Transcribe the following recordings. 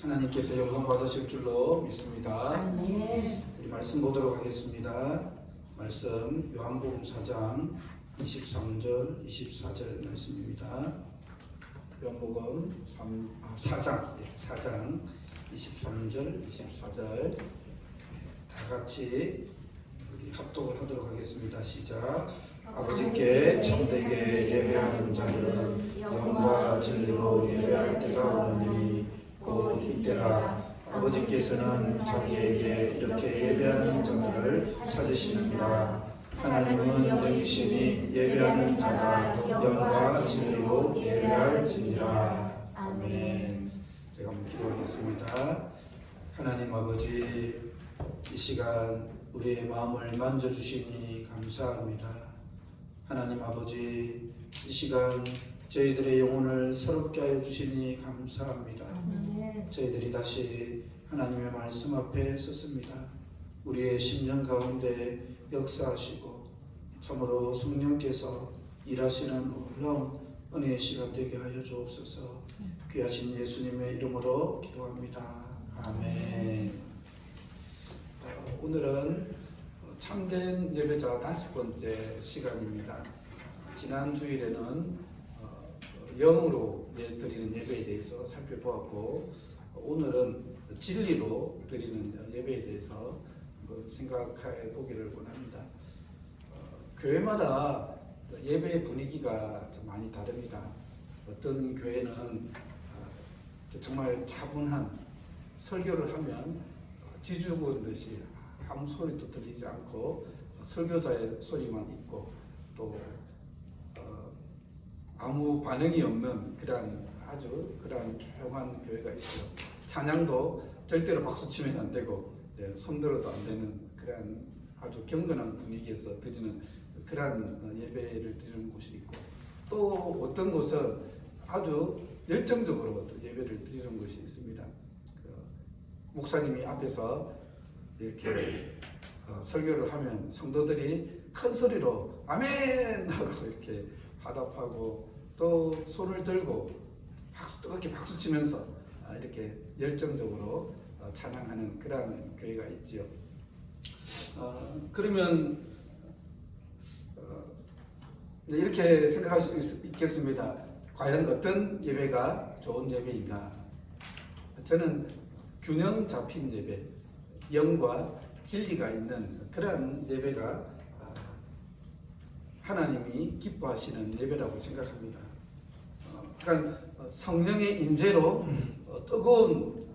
하나님께서 영광 받으실 줄로 믿습니다. 아멘. 우리 말씀 보도록 하겠습니다. 말씀 요한복음 4장 23절 24절 말씀입니다. 요한복음 4장 23절 24절 다 같이 우리 합독을 하도록 하겠습니다. 시작. 아버지께 참되게 예배하는 자들은 영과 진리로 예배할 때가 오르니 곧 이때라. 아버지께서는 자기에게 이렇게 예배하는 자들을 찾으시느니라. 하나님은 영이시니 예배하는 자가 영과 진리로 예배할지니라. 아멘. 제가 한번 기도하겠습니다. 하나님 아버지, 이 시간 우리의 마음을 만져주시니 감사합니다. 하나님 아버지, 이 시간 저희들의 영혼을 새롭게 하여 주시니 감사합니다. 저희들이 다시 하나님의 말씀 앞에 섰습니다. 우리의 심령 가운데 역사하시고 참으로 성령께서 일하시는 놀라운 은혜의 시간 되게 하여 주옵소서. 귀하신 예수님의 이름으로 기도합니다. 아멘. 오늘은 참된 예배자 5번째 시간입니다. 지난 주일에는 영으로 드리는 예배에 대해서 살펴보았고, 오늘은 진리로 드리는 예배에 대해서 생각해 보기를 원합니다. 교회마다 예배의 분위기가 좀 많이 다릅니다. 어떤 교회는 정말 차분한 설교를 하면 지주군 듯이 아무 소리도 들리지 않고 설교자의 소리만 있고 또 아무 반응이 없는 그러한 조용한 교회가 있죠. 찬양도 절대로 박수 치면 안 되고 손 들어도 안 되는 그러한 아주 경건한 분위기에서 드리는 그러한 예배를 드리는 곳이 있고, 또 어떤 곳은 아주 열정적으로 예배를 드리는 곳이 있습니다. 목사님이 앞에서 이렇게 설교를 하면 성도들이 큰 소리로 아멘 하고 이렇게 화답하고 또 손을 들고 뜨겁게 박수 치면서 이렇게 열정적으로 찬양하는 그런 교회가 있지요. 그러면 이렇게 생각할 수 있겠습니다. 과연 어떤 예배가 좋은 예배인가? 저는 균형 잡힌 예배, 영과 진리가 있는 그런 예배가 하나님이 기뻐하시는 예배라고 생각합니다. 그러니까 성령의 임재로 뜨거운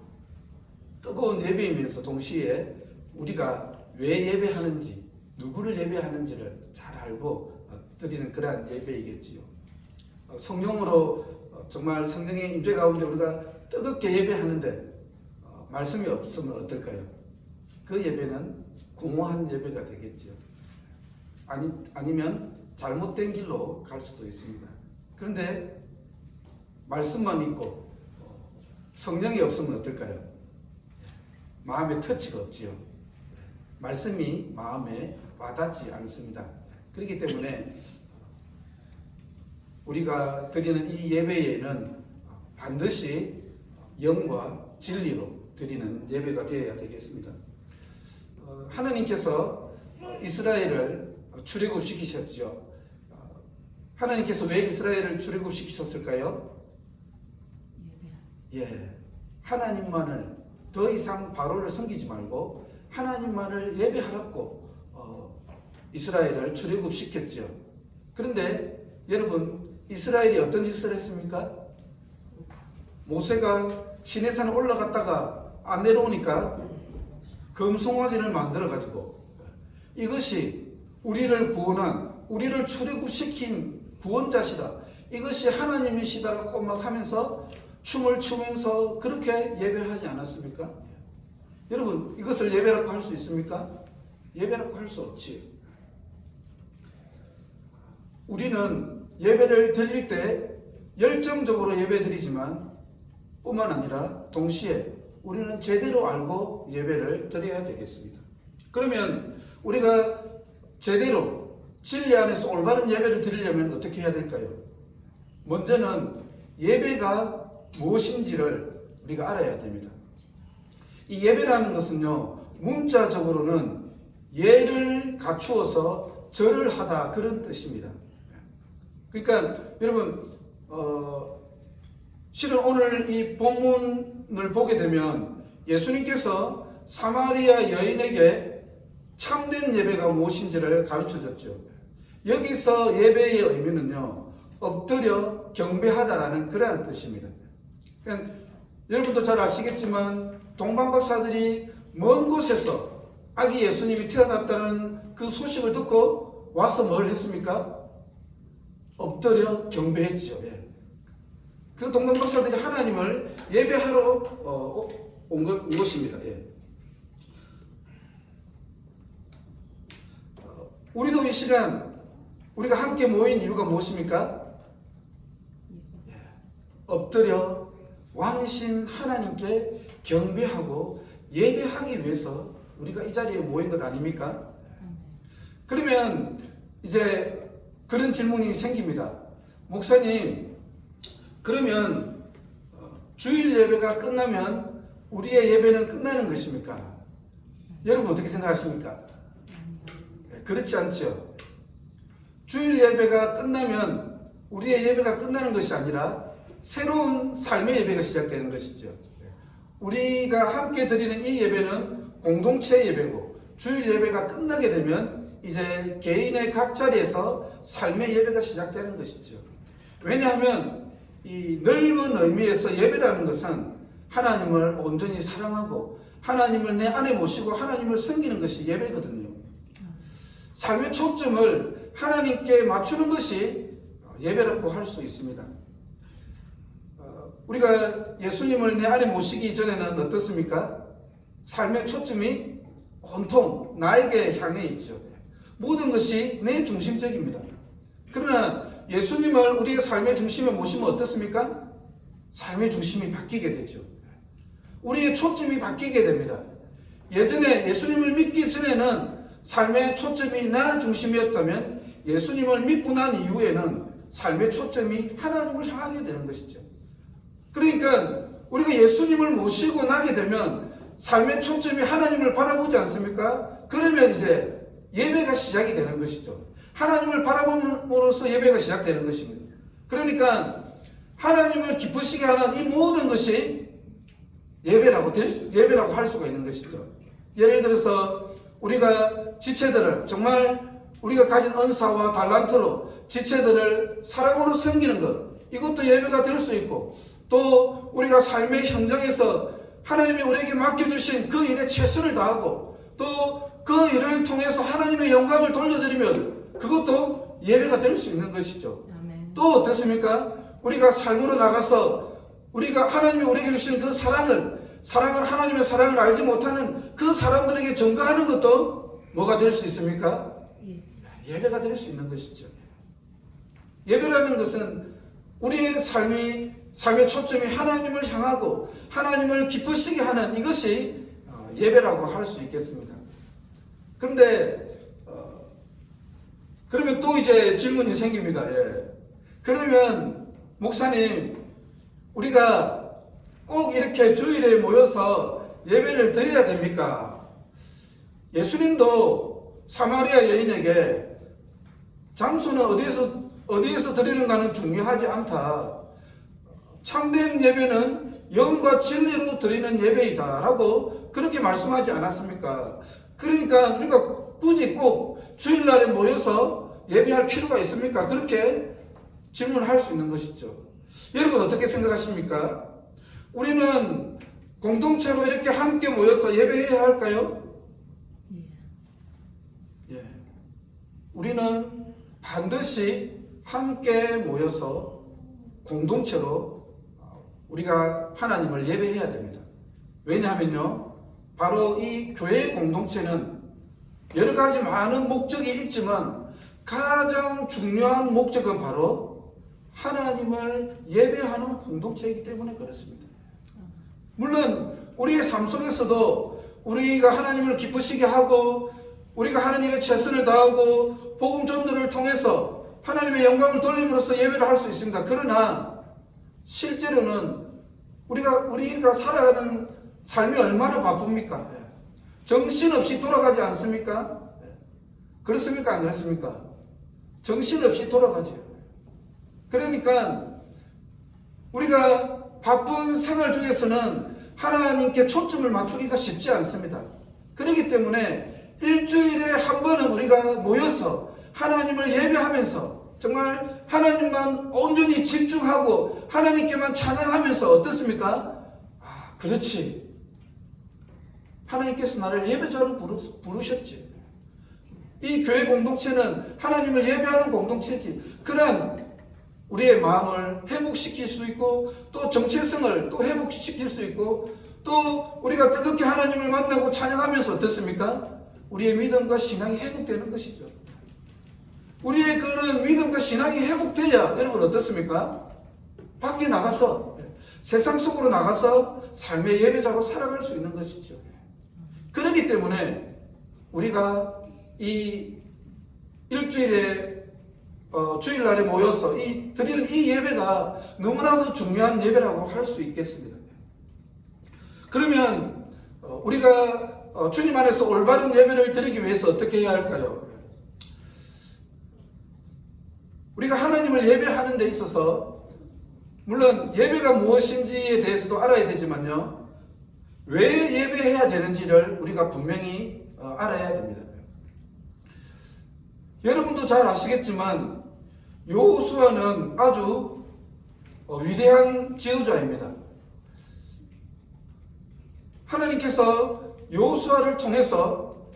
예배이면서 동시에 우리가 왜 예배하는지, 누구를 예배하는지를 잘 알고 드리는 그러한 예배이겠지요. 성령으로 정말 성령의 임재 가운데 우리가 뜨겁게 예배하는데 말씀이 없으면 어떨까요? 그 예배는 공허한 예배가 되겠지요. 아니면 잘못된 길로 갈 수도 있습니다. 그런데 말씀만 있고 성령이 없으면 어떨까요? 마음에 터치가 없지요. 말씀이 마음에 와닿지 않습니다. 그렇기 때문에 우리가 드리는 이 예배에는 반드시 영과 진리로 드리는 예배가 되어야 되겠습니다. 하나님께서 이스라엘을 출애굽시키셨죠. 하나님께서 왜 이스라엘을 출애굽시키셨을까요? 하나님만을 더 이상 바로를 섬기지 말고 하나님만을 예배하라고 이스라엘을 출애굽시켰죠. 그런데 여러분, 이스라엘이 어떤 짓을 했습니까? 모세가 시내산에 올라갔다가 안 내려오니까 금송아지를 만들어 가지고 이것이 우리를 구원한, 우리를 출애굽시킨 구원자시다, 이것이 하나님이시다라고 막 하면서 춤을 추면서 그렇게 예배하지 않았습니까? 여러분, 이것을 예배라고 할 수 있습니까? 예배라고 할 수 없지. 우리는 예배를 드릴 때 열정적으로 예배 드리지만 뿐만 아니라 동시에 우리는 제대로 알고 예배를 드려야 되겠습니다. 그러면 우리가 제대로 진리 안에서 올바른 예배를 드리려면 어떻게 해야 될까요? 먼저는 예배가 무엇인지를 우리가 알아야 됩니다. 이 예배라는 것은요, 문자적으로는 예를 갖추어서 절을 하다, 그런 뜻입니다. 그러니까 여러분, 실은 오늘 이 본문을 보게 되면 예수님께서 사마리아 여인에게 참된 예배가 무엇인지를 가르쳐줬죠. 여기서 예배의 의미는요, 엎드려 경배하다라는 그러한 뜻입니다. 그러니까 여러분도 잘 아시겠지만 동방박사들이 먼 곳에서 아기 예수님이 태어났다는 그 소식을 듣고 와서 뭘 했습니까? 엎드려 경배했죠. 예. 그 동방박사들이 하나님을 예배하러 온 것입니다. 예. 우리도 이 시간 우리가 함께 모인 이유가 무엇입니까? 예. 엎드려 왕이신 하나님께 경배하고 예배하기 위해서 우리가 이 자리에 모인 것 아닙니까? 그러면 이제 그런 질문이 생깁니다. 목사님, 그러면 주일 예배가 끝나면 우리의 예배는 끝나는 것입니까? 여러분 어떻게 생각하십니까? 그렇지 않죠. 주일 예배가 끝나면 우리의 예배가 끝나는 것이 아니라 새로운 삶의 예배가 시작되는 것이죠. 우리가 함께 드리는 이 예배는 공동체 예배고, 주일 예배가 끝나게 되면 이제 개인의 각 자리에서 삶의 예배가 시작되는 것이죠. 왜냐하면 이 넓은 의미에서 예배라는 것은 하나님을 온전히 사랑하고 하나님을 내 안에 모시고 하나님을 섬기는 것이 예배거든요. 삶의 초점을 하나님께 맞추는 것이 예배라고 할 수 있습니다. 우리가 예수님을 내 안에 모시기 전에는 어떻습니까? 삶의 초점이 온통 나에게 향해 있죠. 모든 것이 내 중심적입니다. 그러나 예수님을 우리의 삶의 중심에 모시면 어떻습니까? 삶의 중심이 바뀌게 되죠. 우리의 초점이 바뀌게 됩니다. 예전에 예수님을 믿기 전에는 삶의 초점이 나 중심이었다면 예수님을 믿고 난 이후에는 삶의 초점이 하나님을 향하게 되는 것이죠. 그러니까 우리가 예수님을 모시고 나게 되면 삶의 초점이 하나님을 바라보지 않습니까? 그러면 이제 예배가 시작이 되는 것이죠. 하나님을 바라봄으로써 예배가 시작되는 것입니다. 그러니까 하나님을 기쁘시게 하는 이 모든 것이 예배라고 할 수가 있는 것이죠. 예를 들어서 우리가 지체들을 정말 우리가 가진 은사와 달란트로 지체들을 사랑으로 섬기는 것, 이것도 예배가 될 수 있고, 또 우리가 삶의 현장에서 하나님이 우리에게 맡겨주신 그 일에 최선을 다하고 또 그 일을 통해서 하나님의 영광을 돌려드리면 그것도 예배가 될 수 있는 것이죠. 아멘. 또 어떻습니까? 우리가 삶으로 나가서 우리가 하나님이 우리에게 주신 그 사랑을 하나님의 사랑을 알지 못하는 그 사람들에게 전가하는 것도 뭐가 될 수 있습니까? 예배가 될 수 있는 것이죠. 예배라는 것은 우리의 삶의 초점이 하나님을 향하고 하나님을 기쁘시게 하는 이것이 예배라고 할 수 있겠습니다. 그런데 그러면 또 이제 질문이 생깁니다. 예. 그러면 목사님, 우리가 꼭 이렇게 주일에 모여서 예배를 드려야 됩니까? 예수님도 사마리아 여인에게 장소는 어디에서 드리는가는 중요하지 않다. 참된 예배는 영과 진리로 드리는 예배이다 라고 그렇게 말씀하지 않았습니까? 그러니까 우리가 굳이 꼭 주일날에 모여서 예배할 필요가 있습니까? 그렇게 질문할 수 있는 것이죠. 여러분 어떻게 생각하십니까? 우리는 공동체로 이렇게 함께 모여서 예배해야 할까요? 예. 우리는 반드시 함께 모여서 공동체로 우리가 하나님을 예배해야 됩니다. 왜냐하면요, 바로 이 교회의 공동체는 여러 가지 많은 목적이 있지만 가장 중요한 목적은 바로 하나님을 예배하는 공동체이기 때문에 그렇습니다. 물론 우리의 삶 속에서도 우리가 하나님을 기쁘시게 하고 우리가 하나님의 최선을 다하고 복음 전도를 통해서 하나님의 영광을 돌림으로써 예배를 할 수 있습니다. 그러나 실제로는 우리가 살아가는 삶이 얼마나 바쁩니까? 정신없이 돌아가지 않습니까? 그렇습니까? 안 그렇습니까? 정신없이 돌아가죠. 그러니까 우리가 바쁜 생활 중에서는 하나님께 초점을 맞추기가 쉽지 않습니다. 그렇기 때문에 일주일에 한 번은 우리가 모여서 하나님을 예배하면서 정말 하나님만 온전히 집중하고 하나님께만 찬양하면서 어떻습니까? 아, 그렇지. 하나님께서 나를 예배자로 부르셨지. 이 교회 공동체는 하나님을 예배하는 공동체지. 그런 우리의 마음을 회복시킬 수 있고 또 정체성을 또 회복시킬 수 있고 또 우리가 뜨겁게 하나님을 만나고 찬양하면서 어떻습니까? 우리의 믿음과 신앙이 회복되는 것이죠. 우리의 그런 믿음과 신앙이 회복돼야 여러분 어떻습니까? 밖에 나가서 세상 속으로 나가서 삶의 예배자로 살아갈 수 있는 것이죠. 그렇기 때문에 우리가 이 일주일에 주일날에 모여서 드리는 이 예배가 너무나도 중요한 예배라고 할 수 있겠습니다. 그러면 우리가 주님 안에서 올바른 예배를 드리기 위해서 어떻게 해야 할까요? 우리가 하나님을 예배하는 데 있어서 물론 예배가 무엇인지에 대해서도 알아야 되지만요. 왜 예배해야 되는지를 우리가 분명히 알아야 됩니다. 여러분도 잘 아시겠지만 여호수아는 아주 위대한 지도자입니다. 하나님께서 여호수아를 통해서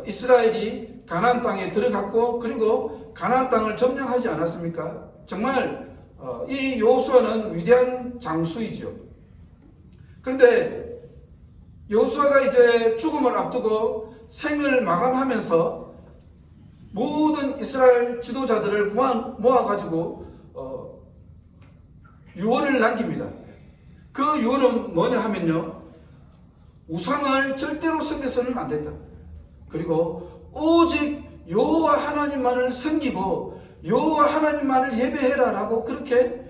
이스라엘이 가나안 땅에 들어갔고 그리고 가나안 땅을 점령하지 않았습니까? 정말 이 여호수아는 위대한 장수이죠. 그런데 여호수아가 이제 죽음을 앞두고 생을 마감하면서 모든 이스라엘 지도자들을 모아가지고 유언을 남깁니다. 그 유언은 뭐냐 하면요. 우상을 절대로 섬겨서는 안 된다. 그리고 오직 여호와 하나님만을 섬기고 여호와 하나님만을 예배해라 라고 그렇게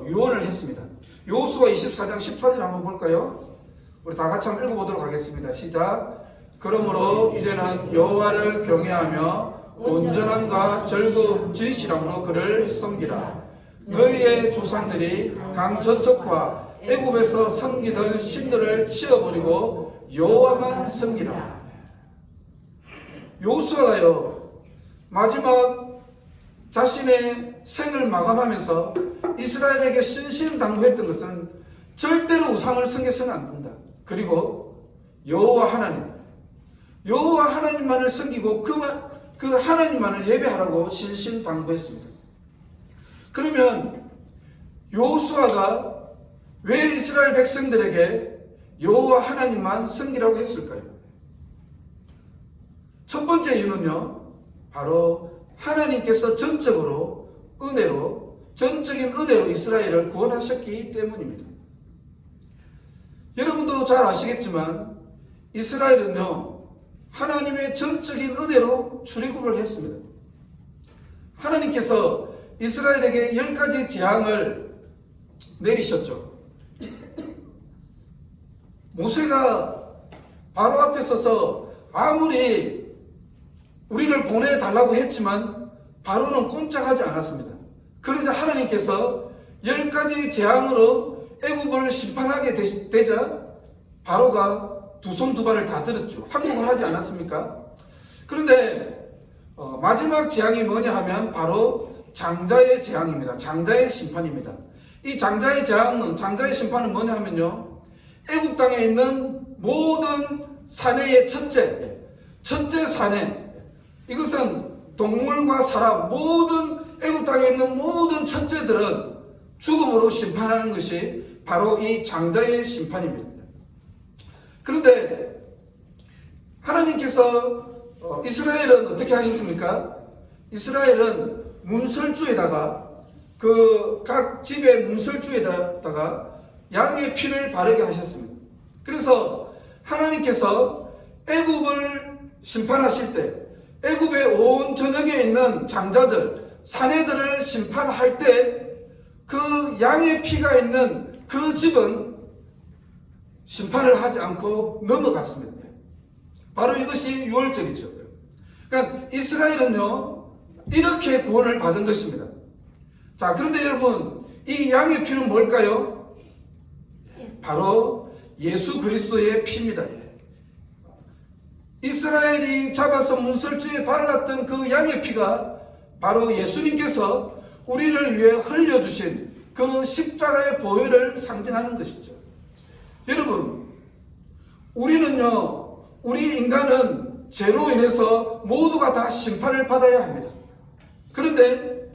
유언을 했습니다. 여호수아 24장 14절 한번 볼까요? 우리 다 같이 한번 읽어보도록 하겠습니다. 시작. 그러므로 이제는 여호와를 경외하며 온전함과 즐거움 진실함으로 그를 섬기라. 너희의 조상들이 강 저쪽과 애굽에서 섬기던 신들을 치워버리고 여호와만 섬기라. 여호수아가요 마지막 자신의 생을 마감하면서 이스라엘에게 신신당부했던 것은 절대로 우상을 섬겨서는 안 된다. 그리고 여호와 하나님만을 섬기고 그 하나님만을 예배하라고 신신당부했습니다. 그러면 여호수아가 왜 이스라엘 백성들에게 여호와 하나님만 섬기라고 했을까요? 첫 번째 이유는요, 바로 하나님께서 전적인 은혜로 이스라엘을 구원하셨기 때문입니다. 여러분도 잘 아시겠지만 이스라엘은요, 하나님의 전적인 은혜로 출애굽을 했습니다. 하나님께서 이스라엘에게 10가지 재앙을 내리셨죠. 모세가 바로 앞에 서서 아무리 우리를 보내달라고 했지만 바로는 꼼짝하지 않았습니다. 그러자 하나님께서 10가지 재앙으로 애굽을 심판하게 되자 바로가 두 손 두 발을 다 들었죠. 항복을 하지 않았습니까? 그런데 마지막 재앙이 뭐냐 하면 바로 장자의 재앙입니다. 장자의 심판입니다. 이 장자의 심판은 뭐냐 하면요, 애굽 땅에 있는 모든 사내의 첫째 사내, 이것은 동물과 사람, 모든 애굽 땅에 있는 모든 첫째들은 죽음으로 심판하는 것이 바로 이 장자의 심판입니다. 그런데 하나님께서 이스라엘은 어떻게 하셨습니까? 이스라엘은 문설주에다가 각 집의 문설주에다가 양의 피를 바르게 하셨습니다. 그래서 하나님께서 애굽을 심판하실 때 애굽의 온 전역에 있는 장자들, 사내들을 심판할 때 그 양의 피가 있는 그 집은 심판을 하지 않고 넘어갔습니다. 바로 이것이 유월절이죠. 그러니까 이스라엘은요, 이렇게 구원을 받은 것입니다. 자, 그런데 여러분, 이 양의 피는 뭘까요? 바로 예수 그리스도의 피입니다. 이스라엘이 잡아서 문설주에 발랐던 그 양의 피가 바로 예수님께서 우리를 위해 흘려주신 그 십자가의 보혈을 상징하는 것이죠. 여러분, 우리는요, 우리 인간은 죄로 인해서 모두가 다 심판을 받아야 합니다. 그런데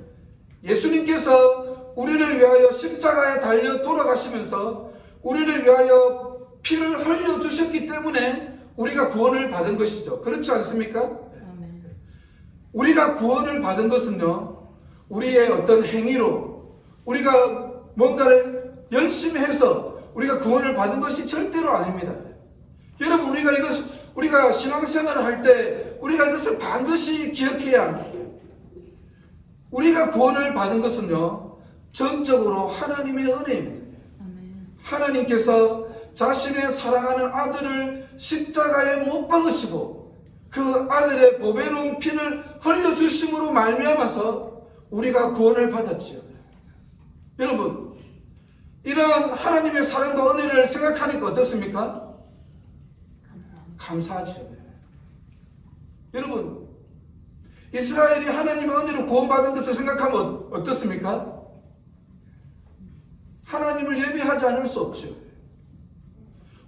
예수님께서 우리를 위하여 십자가에 달려 돌아가시면서 우리를 위하여 피를 흘려주셨기 때문에 우리가 구원을 받은 것이죠. 그렇지 않습니까? 우리가 구원을 받은 것은요, 우리의 어떤 행위로 우리가 뭔가를 열심히 해서 우리가 구원을 받은 것이 절대로 아닙니다. 여러분, 우리가 신앙생활을 할 때 우리가 이것을 반드시 기억해야 합니다. 우리가 구원을 받은 것은요, 전적으로 하나님의 은혜입니다. 하나님께서 자신의 사랑하는 아들을 십자가에 못 박으시고 그 아들의 보배로운 피를 흘려주심으로 말미암아서 우리가 구원을 받았지요. 여러분, 이런 하나님의 사랑과 은혜를 생각하니까 어떻습니까? 감사하죠. 여러분, 이스라엘이 하나님의 은혜로 구원받은 것을 생각하면 어떻습니까? 하나님을 예배하지 않을 수 없죠.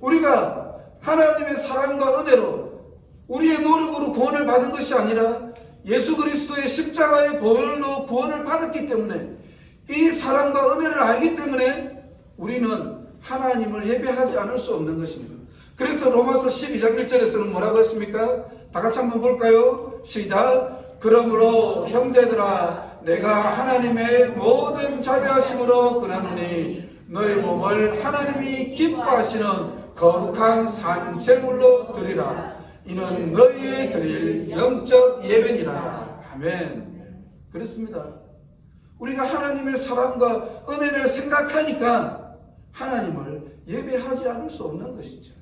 우리가 하나님의 사랑과 은혜로 우리의 노력으로 구원을 받은 것이 아니라 예수 그리스도의 십자가의 보혈로 구원을 받았기 때문에, 이 사랑과 은혜를 알기 때문에 우리는 하나님을 예배하지 않을 수 없는 것입니다. 그래서 로마서 12장 1절에서는 뭐라고 했습니까? 다 같이 한번 볼까요? 시작. 그러므로 형제들아, 내가 하나님의 모든 자비하심으로 그나노니 너희 몸을 하나님이 기뻐하시는 거룩한 산 제물로 드리라. 이는 너희의 드릴 영적 예배니라. 아멘. 그렇습니다. 우리가 하나님의 사랑과 은혜를 생각하니까 하나님을 예배하지 않을 수 없는 것이죠.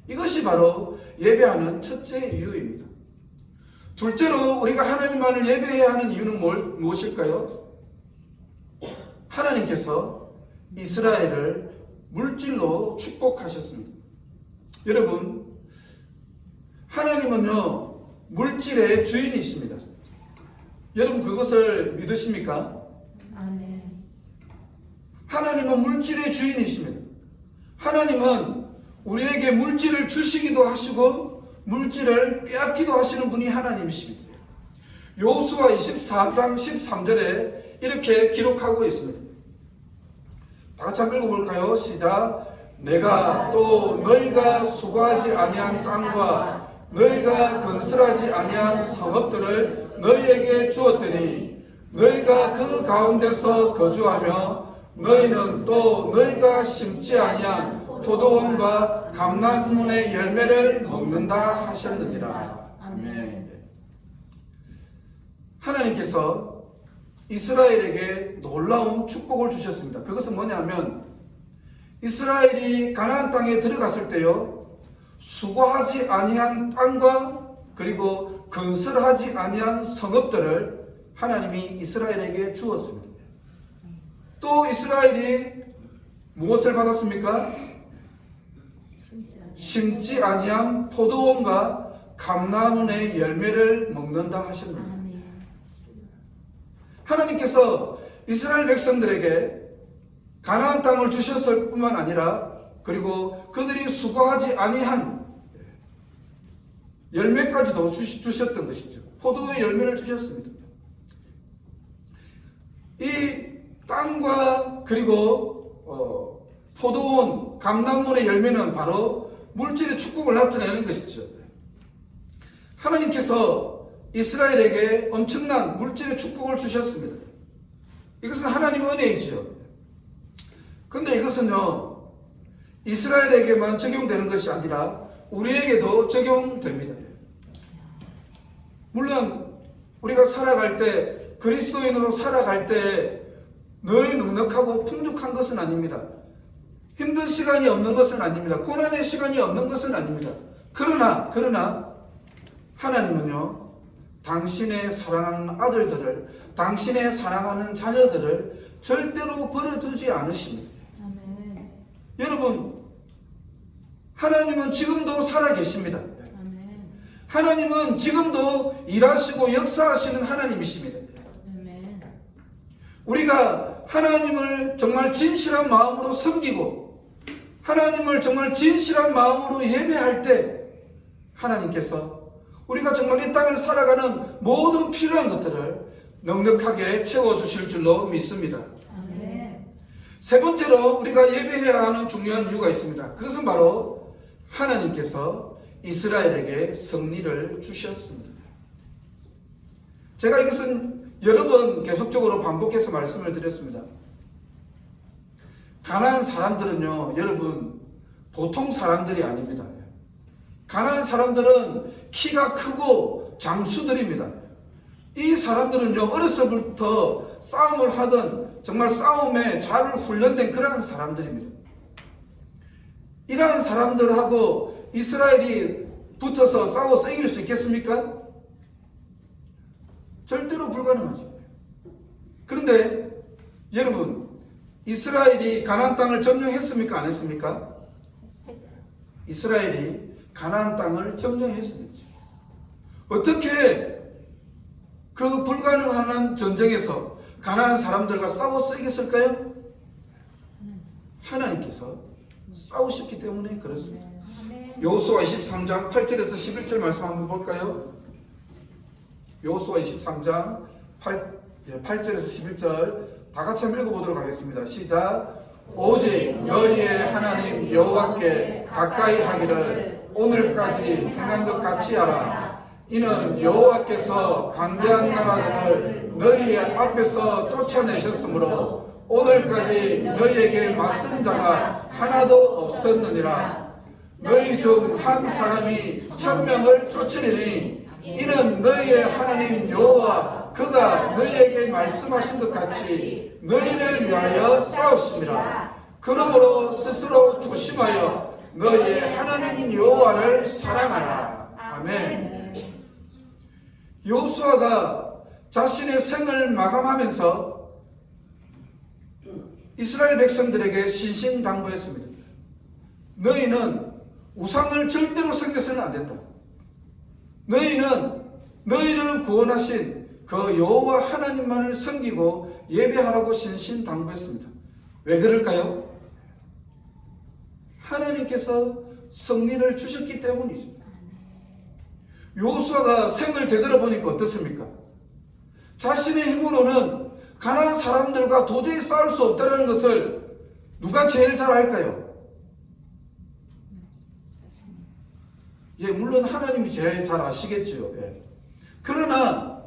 이것이 바로 예배하는 첫째 이유입니다. 둘째로 우리가 하나님만을 예배해야 하는 이유는 무엇일까요? 하나님께서 이스라엘을 물질로 축복하셨습니다. 여러분, 하나님은요, 물질의 주인이십니다. 여러분, 그것을 믿으십니까? 아멘. 하나님은 물질의 주인이십니다. 하나님은 우리에게 물질을 주시기도 하시고 물질을 빼앗기도 하시는 분이 하나님이십니다. 여호수아 24장 13절에 이렇게 기록하고 있습니다. 다 같이 한번 읽어볼까요? 시작. 내가 또 너희가 수고하지 아니한 땅과 너희가 건설하지 아니한 성읍들을 너희에게 주었더니 너희가 그 가운데서 거주하며 너희는 또 너희가 심지 아니한 포도원과 감람문의 열매를 먹는다 하셨느니라. 아멘. 하나님께서 이스라엘에게 놀라운 축복을 주셨습니다. 그것은 뭐냐면, 이스라엘이 가나안 땅에 들어갔을 때요, 수고하지 아니한 땅과 그리고 건설하지 아니한 성읍들을 하나님이 이스라엘에게 주었습니다. 또 이스라엘이 무엇을 받았습니까? 심지 아니한 포도원과 감람문의 열매를 먹는다 하셨습니다. 하나님께서 이스라엘 백성들에게 가나안 땅을 주셨을 뿐만 아니라 그리고 그들이 수고하지 아니한 열매까지도 주셨던 것이죠. 포도의 열매를 주셨습니다. 이 땅과 그리고 포도원, 감람문의 열매는 바로 물질의 축복을 나타내는 것이죠. 하나님께서 이스라엘에게 엄청난 물질의 축복을 주셨습니다. 이것은 하나님의 은혜이죠. 그런데 이것은요, 이스라엘에게만 적용되는 것이 아니라 우리에게도 적용됩니다. 물론 우리가 살아갈 때, 그리스도인으로 살아갈 때 늘 넉넉하고 풍족한 것은 아닙니다. 힘든 시간이 없는 것은 아닙니다. 고난의 시간이 없는 것은 아닙니다. 그러나 하나님은요, 당신의 사랑하는 아들들을, 당신의 사랑하는 자녀들을 절대로 버려두지 않으십니다. 아멘. 여러분, 하나님은 지금도 살아계십니다. 아멘. 하나님은 지금도 일하시고 역사하시는 하나님이십니다. 아멘. 우리가 하나님을 정말 진실한 마음으로 섬기고 하나님을 정말 진실한 마음으로 예배할 때 하나님께서 우리가 정말 이 땅을 살아가는 모든 필요한 것들을 넉넉하게 채워주실 줄로 믿습니다. 아멘. 세 번째로 우리가 예배해야 하는 중요한 이유가 있습니다. 그것은 바로 하나님께서 이스라엘에게 승리를 주셨습니다. 제가 이것은 여러 번 계속적으로 반복해서 말씀을 드렸습니다. 가나안 사람들은요, 여러분, 보통 사람들이 아닙니다. 가나안 사람들은 키가 크고 장수들입니다. 이 사람들은요, 어려서부터 싸움을 하던 정말 싸움에 잘 훈련된 그러한 사람들입니다. 이러한 사람들하고 이스라엘이 붙어서 싸워서 이길 수 있겠습니까? 절대로 불가능하죠. 그런데 여러분, 이스라엘이 가나안 땅을 점령했습니까? 안 했습니까? 했어요. 이스라엘이 가나안 땅을 점령했습니다. 어떻게 그 불가능한 전쟁에서 가나안 사람들과 싸워서 이겼을까요? 하나님께서 싸우셨기 때문에 그렇습니다. 아멘. 여호수아 23장 8절에서 11절 말씀 한번 볼까요? 여호수아 23장 8절에서 11절 다 같이 한번 읽어보도록 하겠습니다. 시작. 오직 너희의 하나님 여호와께 가까이 하기를 오늘까지 행한 것 같이 하라. 이는 여호와께서 강대한 나라들을 너희의 앞에서 쫓아내셨으므로 오늘까지 너희에게 맞선 자가 하나도 없었느니라. 너희 중 한 사람이 1000명을 쫓으리니 이는 너희의 하나님 여호와 그가 너희에게 말씀하신 것 같이 너희를 위하여 싸웁시니라. 그러므로 스스로 조심하여 너희의 하나님 여호와를 사랑하라. 아멘. 여호수아가 자신의 생을 마감하면서 이스라엘 백성들에게 신신당부했습니다. 너희는 우상을 절대로 섬겨서는 안 된다. 너희는 너희를 구원하신 그 여호와 하나님만을 섬기고 예배하라고 신신당부했습니다. 왜 그럴까요? 하나님께서 승리를 주셨기 때문이죠. 여호수아가 생을 되돌아보니까 어떻습니까? 자신의 힘으로는 가나안 사람들과 도저히 싸울 수 없다는 것을 누가 제일 잘 알까요? 예, 물론 하나님이 제일 잘 아시겠지요. 예. 그러나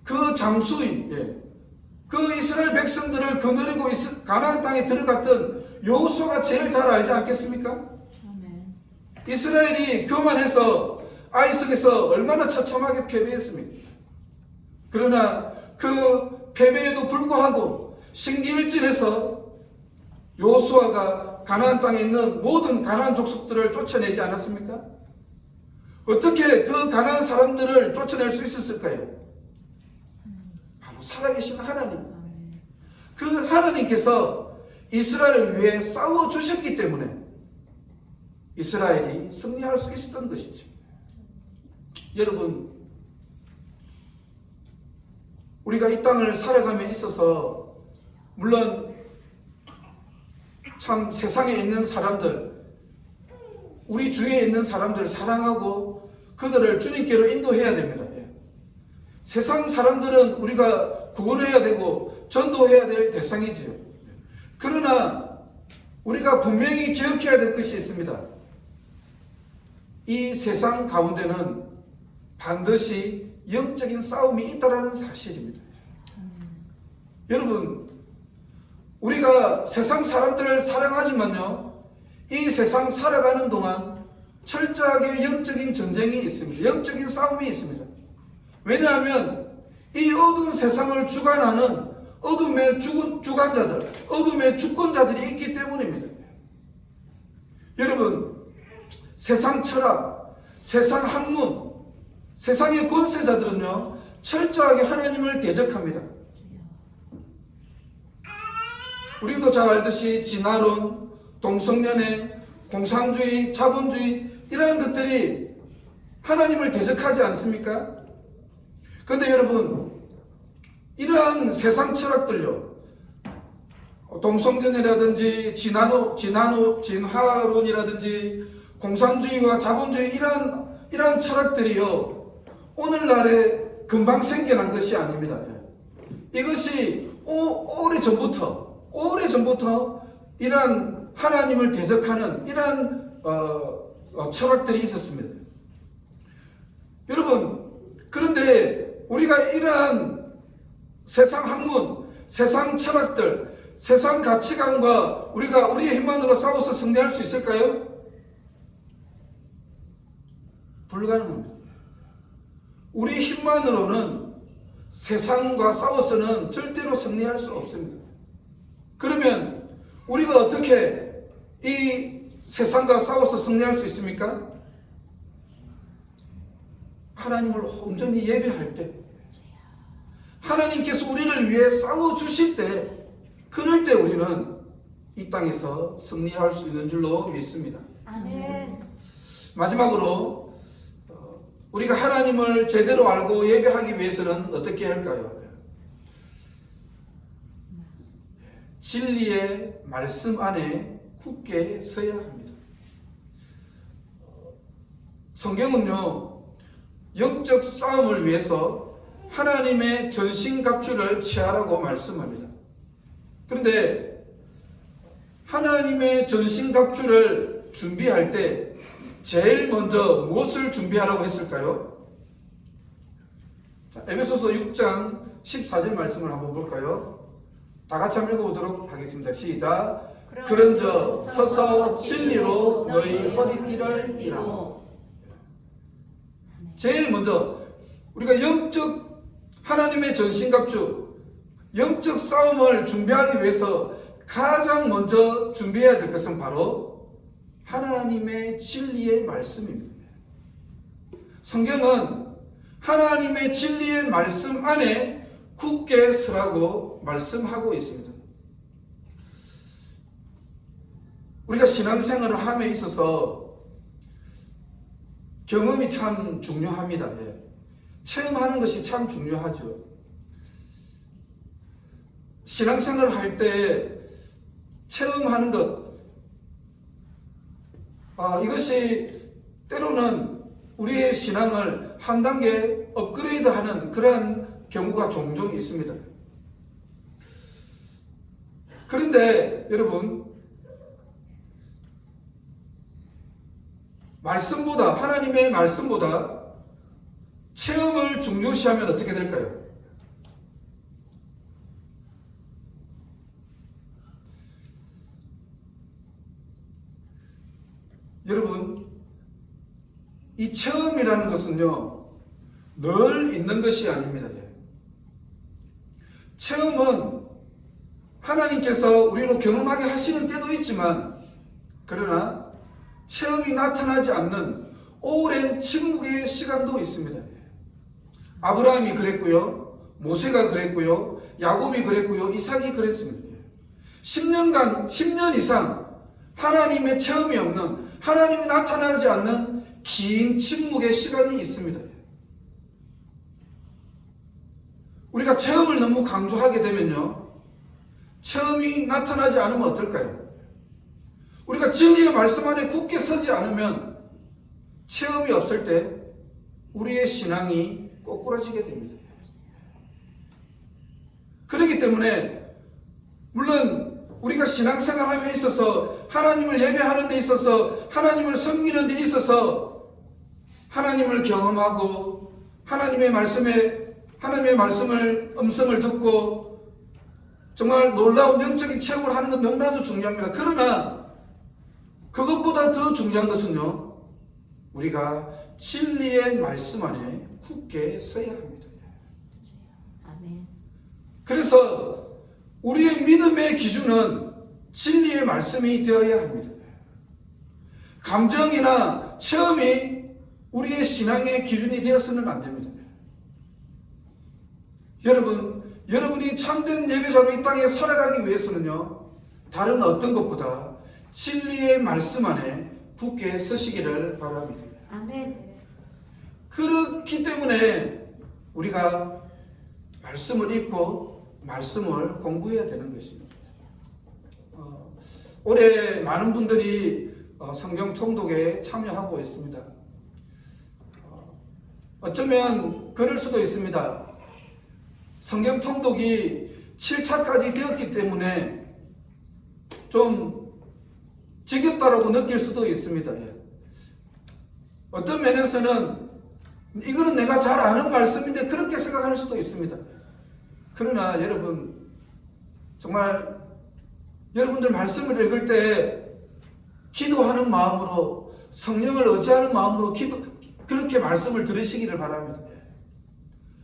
그 장수인, 그 이스라엘 백성들을 거느리고 가나안 땅에 들어갔던 여호수아가 제일 잘 알지 않겠습니까? 아멘. 이스라엘이 교만해서 아이성에서 얼마나 처참하게 패배했습니까? 그러나 그 패배에도 불구하고 신기일진에서 여호수아가 가나안 땅에 있는 모든 가나안 족속들을 쫓아내지 않았습니까? 어떻게 그 가나안 사람들을 쫓아낼 수 있었을까요? 바로 살아계신 하나님. 그 하나님께서 이스라엘을 위해 싸워주셨기 때문에 이스라엘이 승리할 수 있었던 것이죠. 여러분, 우리가 이 땅을 살아감에 있어서 물론 참 세상에 있는 사람들, 우리 주위에 있는 사람들을 사랑하고 그들을 주님께로 인도해야 됩니다. 세상 사람들은 우리가 구원해야 되고 전도해야 될 대상이지요. 그러나 우리가 분명히 기억해야 될 것이 있습니다. 이 세상 가운데는 반드시 영적인 싸움이 있다는 사실입니다. 여러분, 우리가 세상 사람들을 사랑하지만요, 이 세상 살아가는 동안 철저하게 영적인 전쟁이 있습니다. 영적인 싸움이 있습니다. 왜냐하면 이 어두운 세상을 주관하는 어둠의 주관자들, 어둠의 주권자들이 있기 때문입니다. 여러분, 세상 철학, 세상 학문, 세상의 권세자들은요 철저하게 하나님을 대적합니다. 우리도 잘 알듯이 진화론, 동성연애, 공산주의, 자본주의 이러한 것들이 하나님을 대적하지 않습니까? 그런데 여러분, 이러한 세상 철학들요, 동성연애라든지 진화론이라든지 공산주의와 자본주의 이러한 철학들이요 오늘날에 금방 생겨난 것이 아닙니다. 이것이 오래전부터 이러한 하나님을 대적하는 이러한 철학들이 있었습니다. 여러분, 그런데 우리가 이러한 세상 학문, 세상 철학들, 세상 가치관과 우리가 우리의 힘만으로 싸워서 승리할 수 있을까요? 불가능합니다. 우리 힘만으로는 세상과 싸워서는 절대로 승리할 수 없습니다. 그러면 우리가 어떻게 이 세상과 싸워서 승리할 수 있습니까? 하나님을 온전히 예배할 때, 하나님께서 우리를 위해 싸워주실 때, 그럴 때 우리는 이 땅에서 승리할 수 있는 줄로 믿습니다. 아멘. 마지막으로 우리가 하나님을 제대로 알고 예배하기 위해서는 어떻게 할까요? 진리의 말씀 안에 굳게 서야 합니다. 성경은요, 영적 싸움을 위해서 하나님의 전신갑주를 취하라고 말씀합니다. 그런데 하나님의 전신갑주를 준비할 때 제일 먼저 무엇을 준비하라고 했을까요? 자, 에베소서 6장 14절 말씀을 한번 볼까요? 다 같이 한번 읽어보도록 하겠습니다. 시작. 그런저 서서 진리로 너희 허리띠를 띠라. 제일 먼저 우리가 영적 하나님의 전신갑주, 영적 싸움을 준비하기 위해서 가장 먼저 준비해야 될 것은 바로 하나님의 진리의 말씀입니다. 성경은 하나님의 진리의 말씀 안에 굳게 서라고 말씀하고 있습니다. 우리가 신앙생활을 함에 있어서 경험이 참 중요합니다. 체험하는 것이 참 중요하죠. 신앙생활을 할 때 체험하는 것, 이것이 때로는 우리의 신앙을 한 단계 업그레이드하는 그러한 경우가 종종 있습니다. 그런데 여러분, 말씀보다, 하나님의 말씀보다 체험을 중요시하면 어떻게 될까요? 여러분, 이 체험이라는 것은요, 늘 있는 것이 아닙니다. 체험은 하나님께서 우리로 경험하게 하시는 때도 있지만, 그러나 체험이 나타나지 않는 오랜 침묵의 시간도 있습니다. 아브라함이 그랬고요, 모세가 그랬고요, 야곱이 그랬고요, 이삭이 그랬습니다. 10년 이상 하나님의 체험이 없는, 하나님이 나타나지 않는 긴 침묵의 시간이 있습니다. 우리가 체험을 너무 강조하게 되면요, 체험이 나타나지 않으면 어떨까요? 우리가 진리의 말씀 안에 굳게 서지 않으면 체험이 없을 때 우리의 신앙이 꼬꾸라지게 됩니다. 그렇기 때문에 물론 우리가 신앙생활함에 있어서 하나님을 예배하는 데 있어서 하나님을 섬기는 데 있어서 하나님을 경험하고 하나님의 말씀을 음성을 듣고 정말 놀라운 영적인 체험을 하는 건 너무나도 중요합니다. 그러나 그것보다 더 중요한 것은요, 우리가 진리의 말씀 안에 굳게 서야 합니다. 아멘. 그래서 우리의 믿음의 기준은 진리의 말씀이 되어야 합니다. 감정이나 체험이 우리의 신앙의 기준이 되어서는 안 됩니다. 여러분이 참된 예배자로 이 땅에 살아가기 위해서는요, 다른 어떤 것보다 진리의 말씀 안에 굳게 서시기를 바랍니다. 아멘. 그렇기 때문에 우리가 말씀을 읽고 말씀을 공부해야 되는 것입니다. 올해 많은 분들이 성경 통독에 참여하고 있습니다. 어쩌면 그럴 수도 있습니다. 성경 통독이 7차까지 되었기 때문에 좀 지겹다라고 느낄 수도 있습니다. 어떤 면에서는 이거는 내가 잘 아는 말씀인데 그렇게 생각할 수도 있습니다. 그러나 여러분, 정말 여러분들 말씀을 읽을 때 기도하는 마음으로, 성령을 의지하는 마음으로 그렇게 말씀을 들으시기를 바랍니다.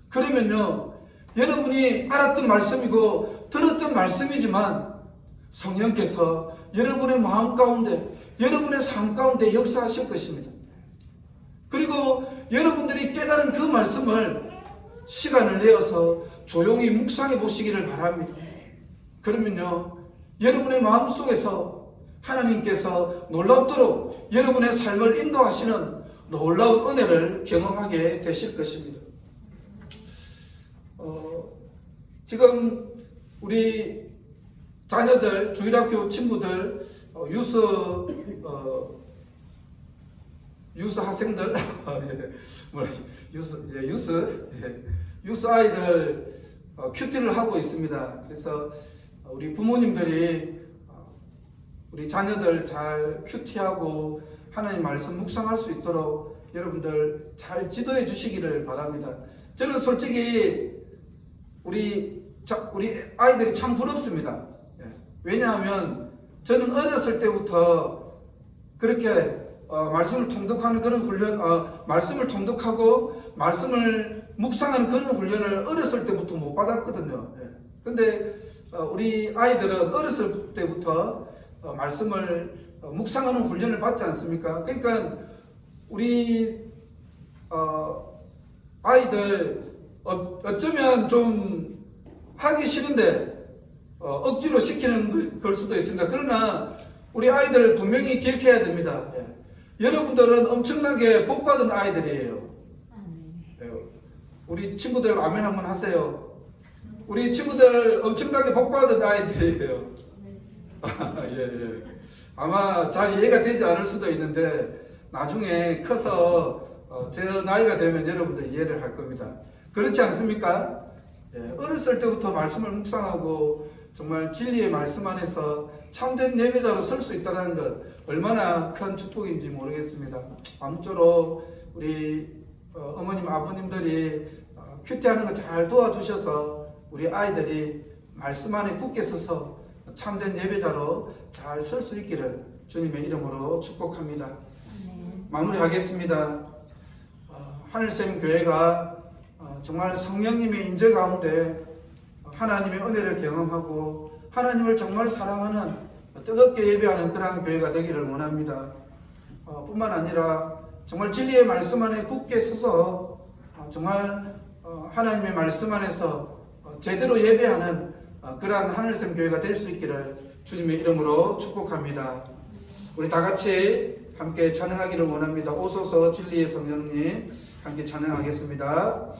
그러면요, 여러분이 알았던 말씀이고 들었던 말씀이지만 성령께서 여러분의 마음 가운데, 여러분의 삶 가운데 역사하실 것입니다. 그리고 여러분들이 깨달은 그 말씀을 시간을 내어서 조용히 묵상해 보시기를 바랍니다. 그러면요, 여러분의 마음속에서 하나님께서 놀랍도록 여러분의 삶을 인도하시는 놀라운 은혜를 경험하게 되실 것입니다. 지금 우리 자녀들, 주일학교 친구들, 유스 학생들, 유스 아이들 큐티를 하고 있습니다. 그래서 우리 부모님들이 우리 자녀들 잘 큐티하고 하나님 말씀 묵상할 수 있도록 여러분들 잘 지도해 주시기를 바랍니다. 저는 솔직히 우리 아이들이 참 부럽습니다. 왜냐하면 저는 어렸을 때부터 그렇게 말씀을 통독하는 그런 훈련, 말씀을 통독하고 말씀을 묵상하는 그런 훈련을 어렸을 때부터 못 받았거든요. 근데 우리 아이들은 어렸을 때부터 말씀을 묵상하는 훈련을 받지 않습니까? 그러니까 우리 아이들 어쩌면 좀 하기 싫은데 억지로 시키는 걸 수도 있습니다. 그러나 우리 아이들 분명히 기억해야 됩니다. 여러분들은 엄청나게 복받은 아이들이에요. 우리 친구들 아멘 한번 하세요. 우리 친구들 엄청나게 복받은 아이들이에요. 예. 아마 잘 이해가 되지 않을 수도 있는데 나중에 커서 제 나이가 되면 여러분들 이해를 할 겁니다. 그렇지 않습니까? 어렸을 때부터 말씀을 묵상하고 정말 진리의 말씀 안에서 참된 예배자로 설 수 있다는 것 얼마나 큰 축복인지 모르겠습니다. 아무쪼록 우리 어머님 아버님들이 큐티하는 거 잘 도와주셔서 우리 아이들이 말씀 안에 굳게 서서 참된 예배자로 잘 설 수 있기를 주님의 이름으로 축복합니다. 마무리하겠습니다. 하늘샘 교회가 정말 성령님의 인재 가운데 하나님의 은혜를 경험하고 하나님을 정말 사랑하는 뜨겁게 예배하는 그런 교회가 되기를 원합니다. 뿐만 아니라 정말 진리의 말씀 안에 굳게 서서 정말 하나님의 말씀 안에서 제대로 예배하는 그러한 하늘샘 교회가 될 수 있기를 주님의 이름으로 축복합니다. 우리 다 같이 함께 찬양하기를 원합니다. 오소서 진리의 성령님, 함께 찬양하겠습니다.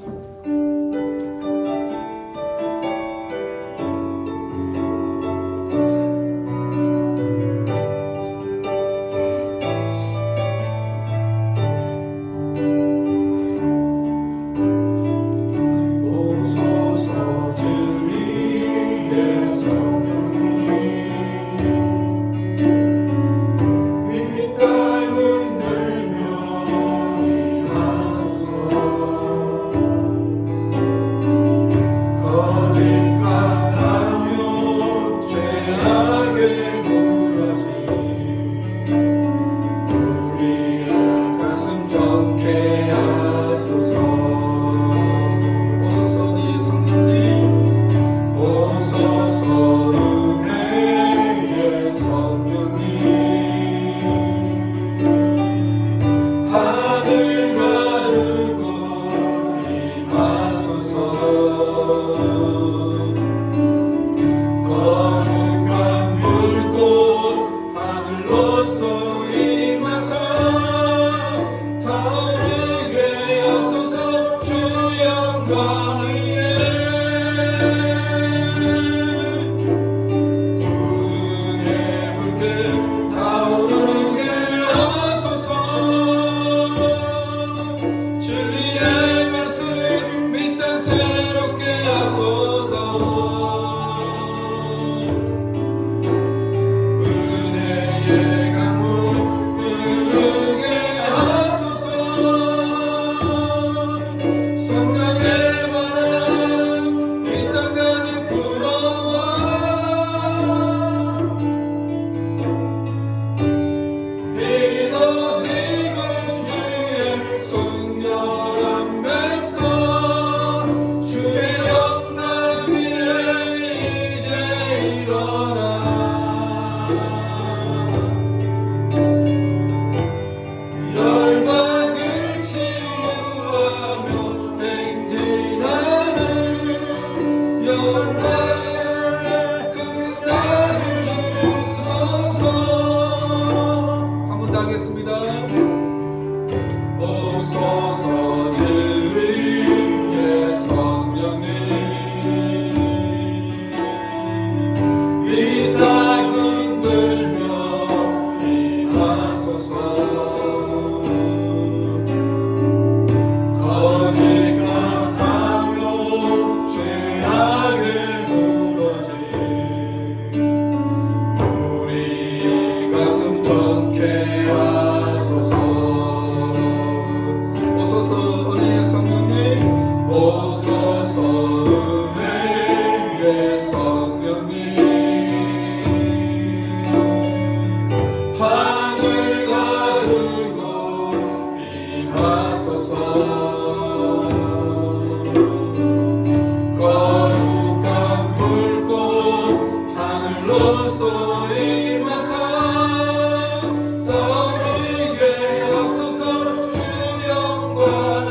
거짓 같아며 죄악에 무너진 우리 가슴 좁게 하소서. 오소서 은혜의 성령님, 오소서 은혜의 성령님, 하늘 가르고 임하소서. 거룩한 불꽃 하늘로서 임하사 떠오르게 하소서. 주 영광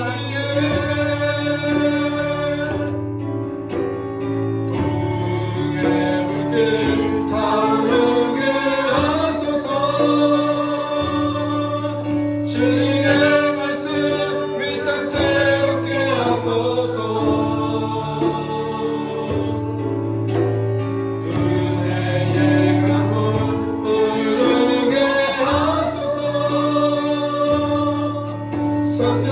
위에 풍의 불길 타오르게 하소서. 진리의 말씀 이 땅 새롭게 하소서. 은혜의 강물 흐르게 하소서. 성령